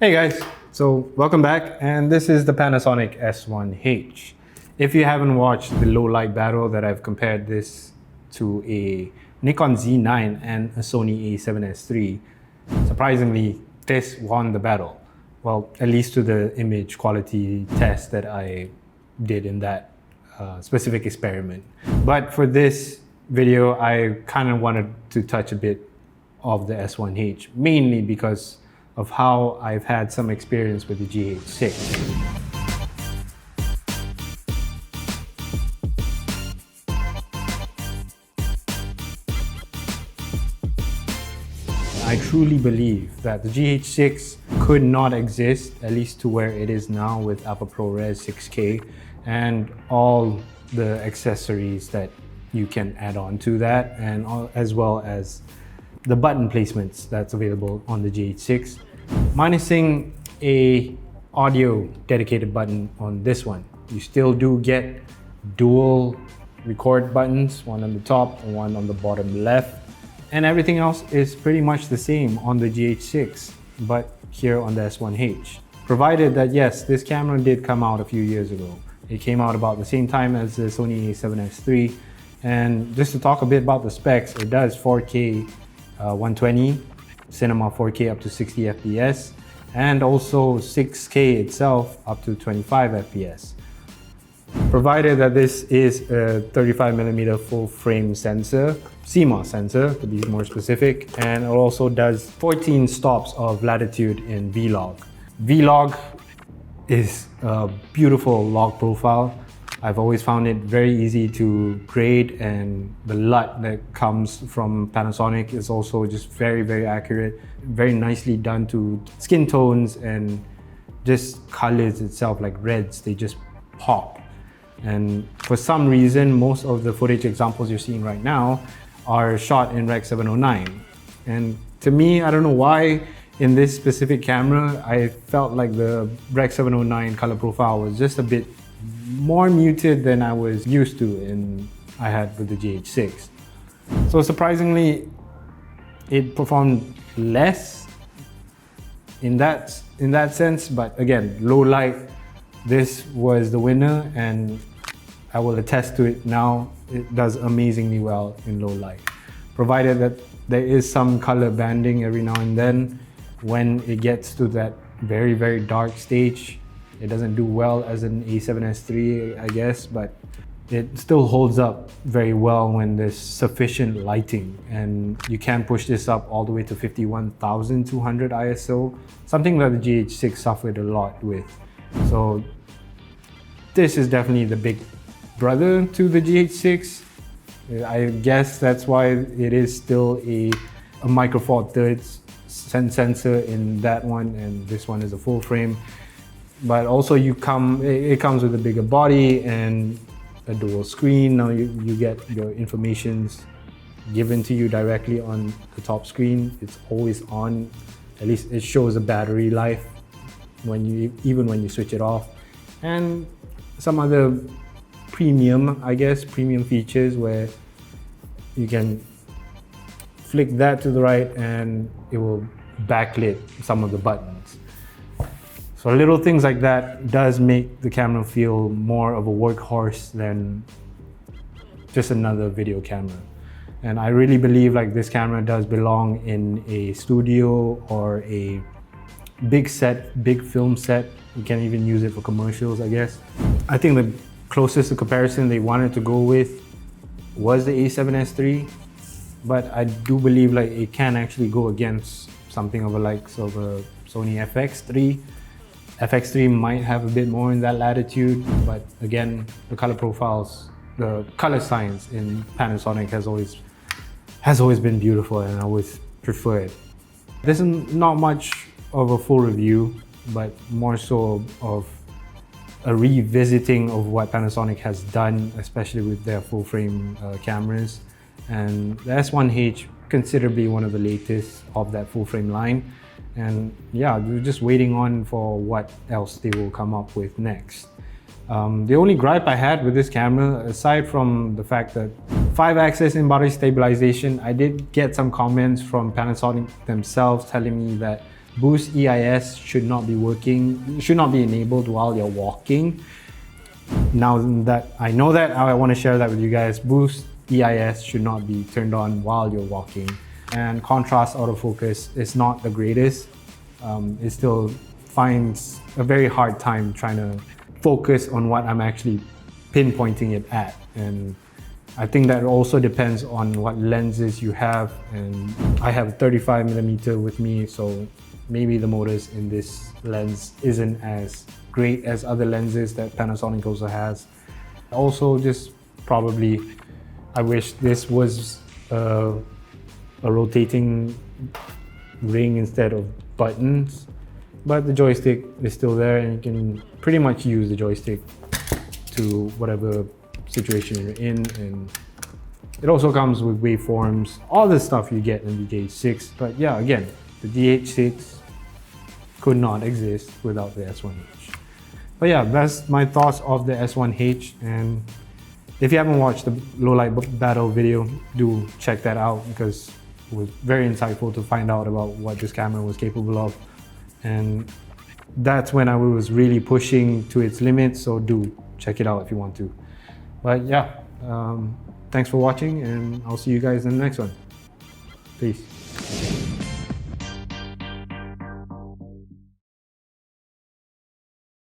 Hey guys, so welcome back, and this is the Panasonic S1H. If you haven't watched the low light battle that I've compared this to a Nikon Z9 and a Sony a7S III, surprisingly this won the battle. Well, at least to the image quality test that I did in that specific experiment. But for this video, I kind of wanted to touch a bit of the S1H, mainly because of how I've had some experience with the GH6. I truly believe that the GH6 could not exist, at least to where it is now with Alpha ProRes 6K and all the accessories that you can add on to that, and as well as the button placements that's available on the GH6, minusing a audio dedicated button on this one. You still do get dual record buttons, one on the top and one on the bottom left, and everything else is pretty much the same on the GH6 but here on the S1H, provided that yes, this camera did come out a few years ago. It came out about the same time as the Sony a7S III, and just to talk a bit about the specs, it does 4K 120, cinema 4K up to 60 FPS, and also 6K itself up to 25 FPS. Provided that this is a 35mm full frame sensor, CMOS sensor to be more specific, and it also does 14 stops of latitude in V-Log. V-Log is a beautiful log profile. I've always found it very easy to grade, and the LUT that comes from Panasonic is also just very accurate, very nicely done to skin tones and just colors itself, like reds, they just pop. And for some reason, most of the footage examples you're seeing right now are shot in Rec 709. And to me, I don't know why, in this specific camera, I felt like the Rec 709 color profile was just a bit more muted than I was used to I had with the GH6. So surprisingly, it performed less in that sense, but again, low light, this was the winner, and I will attest to it now. It does amazingly well in low light, provided that there is some color banding every now and then. When it gets to that very dark stage, it doesn't do well as an a7S III, I guess, but it still holds up very well when there's sufficient lighting, and you can push this up all the way to 51,200 ISO, something that the GH6 suffered a lot with. So this is definitely the big brother to the GH6. I guess that's why it is still a Micro Four Thirds sensor in that one, and this one is a full frame. But also it comes with a bigger body and a dual screen. Now you get your informations given to you directly on the top screen. It's always on. At least it shows a battery life even when you switch it off. And some other premium features where you can flick that to the right and it will backlit some of the buttons. So little things like that does make the camera feel more of a workhorse than just another video camera. And I really believe like this camera does belong in a studio or a big film set. You can even use it for commercials, I guess. I think the closest to comparison they wanted to go with was the a7S III, but I do believe like it can actually go against something of a likes of a Sony FX3. FX3 might have a bit more in that latitude, but again, the color profiles, the color science in Panasonic has always been beautiful, and I always prefer it. This is not much of a full review, but more so of a revisiting of what Panasonic has done, especially with their full frame cameras. And the S1H, considerably one of the latest of that full frame line. And yeah, we're just waiting on for what else they will come up with next. The only gripe I had with this camera, aside from the fact that 5-axis in-body stabilization, I did get some comments from Panasonic themselves telling me that Boost EIS should not be working, should not be enabled while you're walking. Now that I know that, I want to share that with you guys. Boost EIS should not be turned on while you're walking. And contrast autofocus is not the greatest. It still finds a very hard time trying to focus on what I'm actually pinpointing it at. And I think that also depends on what lenses you have. And I have a 35mm with me, so maybe the motors in this lens isn't as great as other lenses that Panasonic also has. Also, just probably, I wish this was a rotating ring instead of buttons, but the joystick is still there and you can pretty much use the joystick to whatever situation you're in. And it also comes with waveforms, all the stuff you get in the GH6. But yeah, again, the GH6 could not exist without the S1H. But yeah, that's my thoughts of the S1H. And if you haven't watched the low light battle video, do check that out because it was very insightful to find out about what this camera was capable of. And that's when I was really pushing to its limits, so do check it out if you want to. But yeah, thanks for watching and I'll see you guys in the next one. Peace.